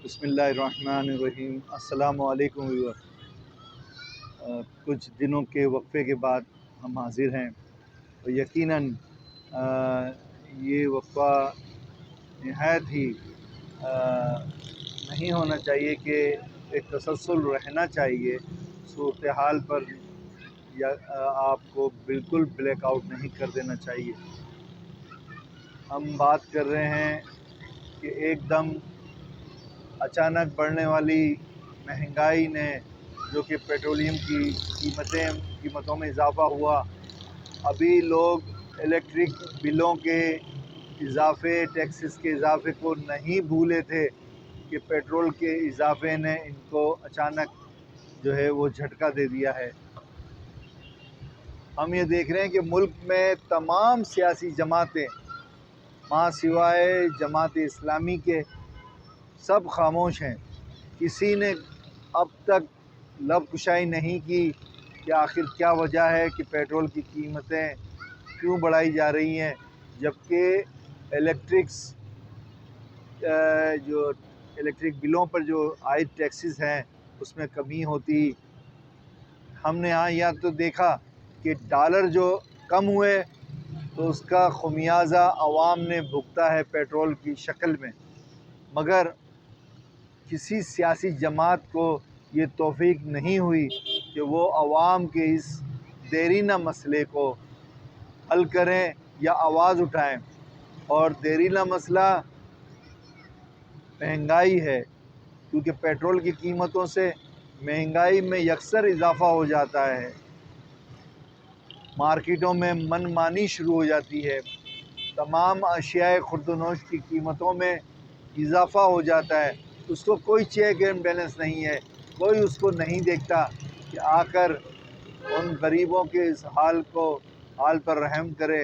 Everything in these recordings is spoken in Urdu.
بسم اللہ الرحمن الرحیم۔ السلام علیکم ویور۔ کچھ دنوں کے وقفے کے بعد ہم حاضر ہیں اور یقیناً یہ وقفہ نہایت ہی نہیں ہونا چاہیے کہ ایک تسلسل رہنا چاہیے صورتحال پر، یا آپ کو بالکل بلیک آؤٹ نہیں کر دینا چاہیے۔ ہم بات کر رہے ہیں کہ ایک دم اچانک بڑھنے والی مہنگائی نے، جو کہ پیٹرولیم کی قیمتوں میں اضافہ ہوا۔ ابھی لوگ الیکٹرک بلوں کے اضافے، ٹیکسز کے اضافے کو نہیں بھولے تھے کہ پیٹرول کے اضافے نے ان کو اچانک جو ہے وہ جھٹکا دے دیا ہے۔ ہم یہ دیکھ رہے ہیں کہ ملک میں تمام سیاسی جماعتیں ماں سوائے جماعت اسلامی کے سب خاموش ہیں۔ کسی نے اب تک لب کشائی نہیں کی کہ آخر کیا وجہ ہے کہ پیٹرول کی قیمتیں کیوں بڑھائی جا رہی ہیں، جبکہ الیکٹرک بلوں پر جو عائد ٹیکسز ہیں اس میں کمی ہوتی۔ ہم نے یا تو دیکھا کہ ڈالر جو کم ہوئے تو اس کا خمیازہ عوام نے بھگتا ہے پیٹرول کی شکل میں، مگر کسی سیاسی جماعت کو یہ توفیق نہیں ہوئی کہ وہ عوام کے اس دیرینہ مسئلے کو حل کریں یا آواز اٹھائیں۔ اور دیرینہ مسئلہ مہنگائی ہے، کیونکہ پیٹرول کی قیمتوں سے مہنگائی میں یکسر اضافہ ہو جاتا ہے۔ مارکیٹوں میں من مانی شروع ہو جاتی ہے، تمام اشیاء خورد و نوش کی قیمتوں میں اضافہ ہو جاتا ہے۔ اس کو کوئی چیک اینڈ بیلنس نہیں ہے، کوئی اس کو نہیں دیکھتا کہ آ کر ان غریبوں کے اس حال پر رحم کرے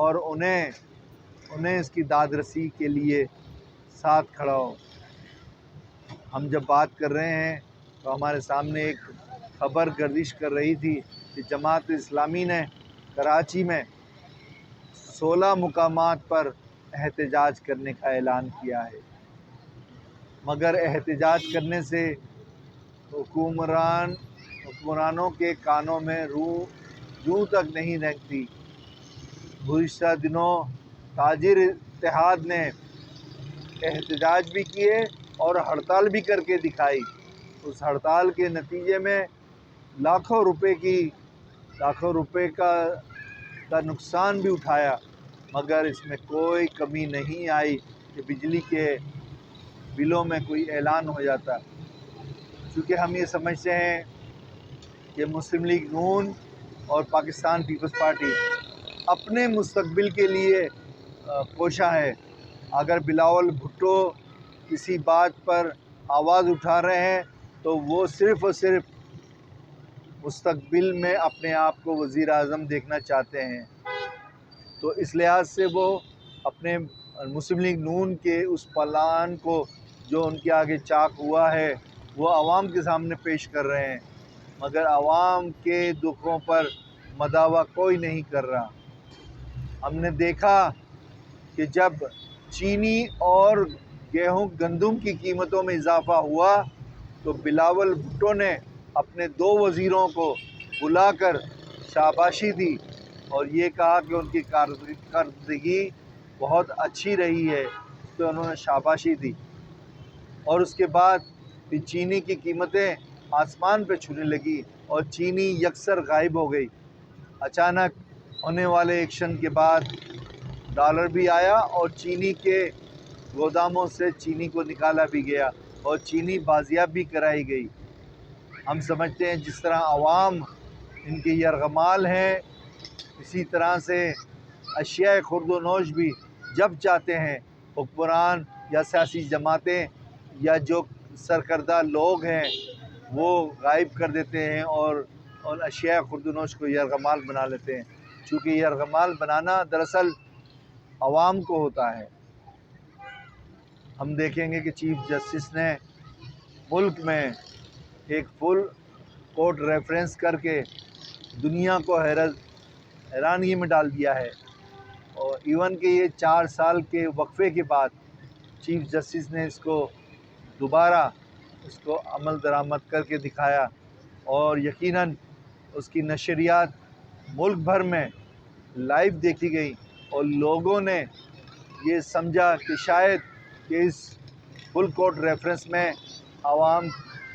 اور انہیں اس کی داد رسی کے لیے ساتھ کھڑا ہو۔ ہم جب بات کر رہے ہیں تو ہمارے سامنے ایک خبر گردش کر رہی تھی کہ جماعت اسلامی نے کراچی میں 16 مقامات پر احتجاج کرنے کا اعلان کیا ہے، مگر احتجاج کرنے سے حکمرانوں کے کانوں میں جوں تک نہیں رینگتی۔ گزشتہ دنوں تاجر اتحاد نے احتجاج بھی کیے اور ہڑتال بھی کر کے دکھائی۔ اس ہڑتال کے نتیجے میں لاکھوں روپے کا نقصان بھی اٹھایا، مگر اس میں کوئی کمی نہیں آئی کہ بجلی کے بلوں میں کوئی اعلان ہو جاتا۔ چونکہ ہم یہ سمجھتے ہیں کہ مسلم لیگ نون اور پاکستان پیپلز پارٹی اپنے مستقبل کے لیے کوشاں ہے۔ اگر بلاول بھٹو کسی بات پر آواز اٹھا رہے ہیں تو وہ صرف اور صرف مستقبل میں اپنے آپ کو وزیر اعظم دیکھنا چاہتے ہیں، تو اس لحاظ سے وہ اپنے مسلم لیگ نون کے اس پلان کو جو ان کے آگے چاک ہوا ہے وہ عوام کے سامنے پیش کر رہے ہیں، مگر عوام کے دکھوں پر مداوا کوئی نہیں کر رہا۔ ہم نے دیکھا کہ جب چینی اور گندم کی قیمتوں میں اضافہ ہوا تو بلاول بھٹو نے اپنے 2 وزیروں کو بلا کر شاباشی دی اور یہ کہا کہ ان کی کارکردگی بہت اچھی رہی ہے، تو انہوں نے شاباشی دی۔ اور اس کے بعد پھر چینی کی قیمتیں آسمان پہ چھونے لگی اور چینی یکسر غائب ہو گئی۔ اچانک ہونے والے ایکشن کے بعد ڈالر بھی آیا اور چینی کے گوداموں سے چینی کو نکالا بھی گیا اور چینی بازیاب بھی کرائی گئی۔ ہم سمجھتے ہیں جس طرح عوام ان کے یرغمال ہیں، اسی طرح سے اشیاء خورد و نوش بھی جب چاہتے ہیں حکمران یا سیاسی جماعتیں یا جو سرکردہ لوگ ہیں وہ غائب کر دیتے ہیں اور اشیاء خورد و نوش کو یرغمال بنا لیتے ہیں، چونکہ یرغمال بنانا دراصل عوام کو ہوتا ہے۔ ہم دیکھیں گے کہ چیف جسٹس نے ملک میں ایک فل کورٹ ریفرنس کر کے دنیا کو حیرانی میں ڈال دیا ہے، اور ایون کہ یہ 4 سال کے وقفے کے بعد چیف جسٹس نے اس کو دوبارہ اس کو عمل درآمد کر کے دکھایا، اور یقیناً اس کی نشریات ملک بھر میں لائیو دیکھی گئی، اور لوگوں نے یہ سمجھا کہ شاید کہ اس فل کورٹ ریفرنس میں عوام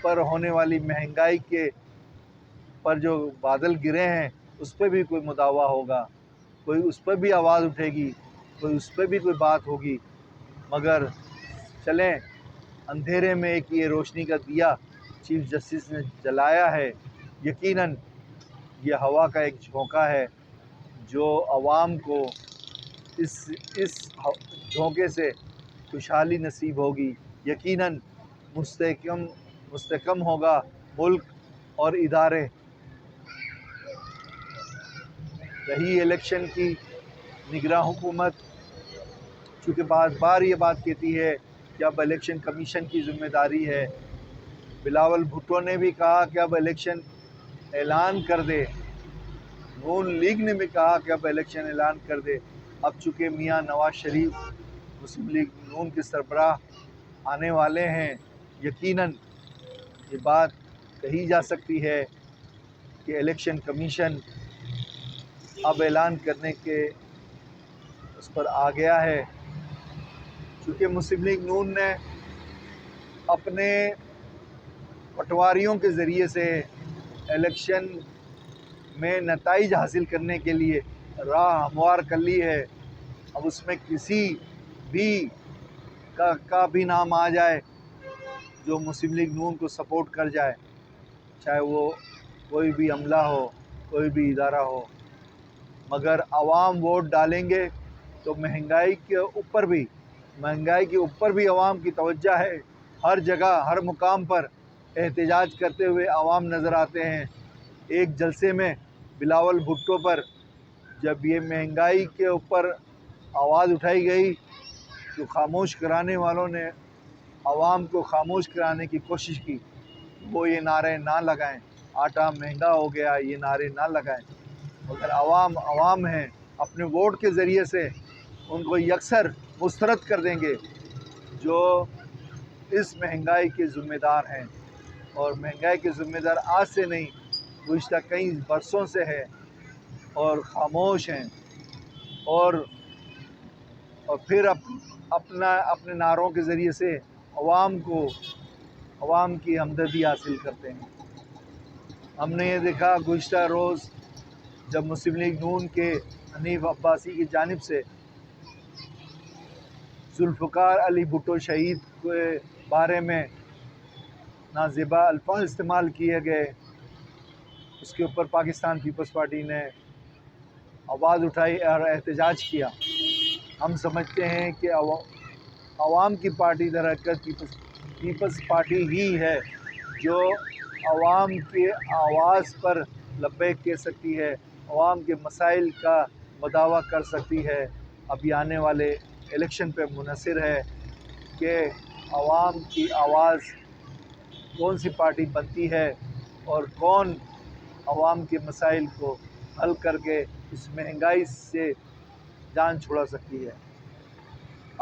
پر ہونے والی مہنگائی کے پر جو بادل گرے ہیں اس پہ بھی کوئی مداوع ہوگا، کوئی اس پہ بھی آواز اٹھے گی، کوئی اس پہ بھی کوئی بات ہوگی۔ مگر چلیں، اندھیرے میں ایک یہ روشنی کا دیا چیف جسٹس نے جلایا ہے۔ یقیناً یہ ہوا کا ایک جھونکا ہے جو عوام کو اس جھونکے سے خوشحالی نصیب ہوگی۔ یقیناً مستحکم ہوگا ملک اور ادارے۔ رہی الیکشن کی نگراں حکومت، چونکہ بار بار یہ بات کہتی ہے کہ اب الیکشن کمیشن کی ذمہ داری ہے۔ بلاول بھٹو نے بھی کہا کہ اب الیکشن اعلان کر دے، نون لیگ نے بھی کہا کہ اب الیکشن اعلان کر دے۔ اب چونکہ میاں نواز شریف مسلم لیگ نون کے سربراہ آنے والے ہیں، یقیناً یہ بات کہی جا سکتی ہے کہ الیکشن کمیشن اب اعلان کرنے کے اس پر آ گیا ہے۔ چونکہ مسلم لیگ نون نے اپنے پٹواریوں کے ذریعے سے الیکشن میں نتائج حاصل کرنے کے لیے راہ ہموار کر لی ہے۔ اب اس میں کسی بھی کا بھی نام آ جائے جو مسلم لیگ نون کو سپورٹ کر جائے، چاہے وہ کوئی بھی عملہ ہو، کوئی بھی ادارہ ہو، مگر عوام ووٹ ڈالیں گے تو مہنگائی کے اوپر بھی عوام کی توجہ ہے۔ ہر جگہ ہر مقام پر احتجاج کرتے ہوئے عوام نظر آتے ہیں۔ ایک جلسے میں بلاول بھٹو پر جب یہ مہنگائی کے اوپر آواز اٹھائی گئی تو خاموش کرانے والوں نے عوام کو خاموش کرانے کی کوشش کی، وہ یہ نعرے نہ لگائیں، آٹا مہنگا ہو گیا، یہ نعرے نہ لگائیں۔ مگر عوام ہیں، اپنے ووٹ کے ذریعے سے ان کو یکسر مسترد کر دیں گے جو اس مہنگائی کے ذمہ دار ہیں۔ اور مہنگائی کے ذمہ دار آج سے نہیں، گزشتہ کئی برسوں سے ہے اور خاموش ہیں، اور پھر اپنے نعروں کے ذریعے سے عوام کی ہمدردی حاصل کرتے ہیں۔ ہم نے یہ دیکھا گزشتہ روز جب مسلم لیگ نون کے حنیف عباسی کی جانب سے ذوالفقار علی بھٹو شہید کے بارے میں نازیبا الفاظ استعمال کیے گئے، اس کے اوپر پاکستان پیپلز پارٹی نے آواز اٹھائی اور احتجاج کیا۔ ہم سمجھتے ہیں کہ عوام کی پارٹی در حقیقت پیپلز پارٹی ہی ہے جو عوام کی آواز پر لبیک کہہ سکتی ہے، عوام کے مسائل کا مداوع کر سکتی ہے۔ ابھی آنے والے الیکشن پہ منحصر ہے کہ عوام کی آواز کون سی پارٹی بنتی ہے اور کون عوام کے مسائل کو حل کر کے اس مہنگائی سے جان چھڑا سکتی ہے۔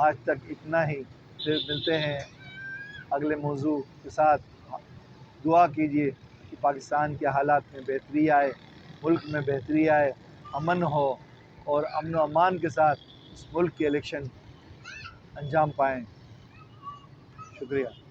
آج تک اتنا ہی، پھر ملتے ہیں اگلے موضوع کے ساتھ۔ دعا کیجیے کہ پاکستان کے حالات میں بہتری آئے، ملک میں بہتری آئے، امن ہو اور امن و امان کے ساتھ اس ملک کے الیکشن انجام پائیں۔ شکریہ۔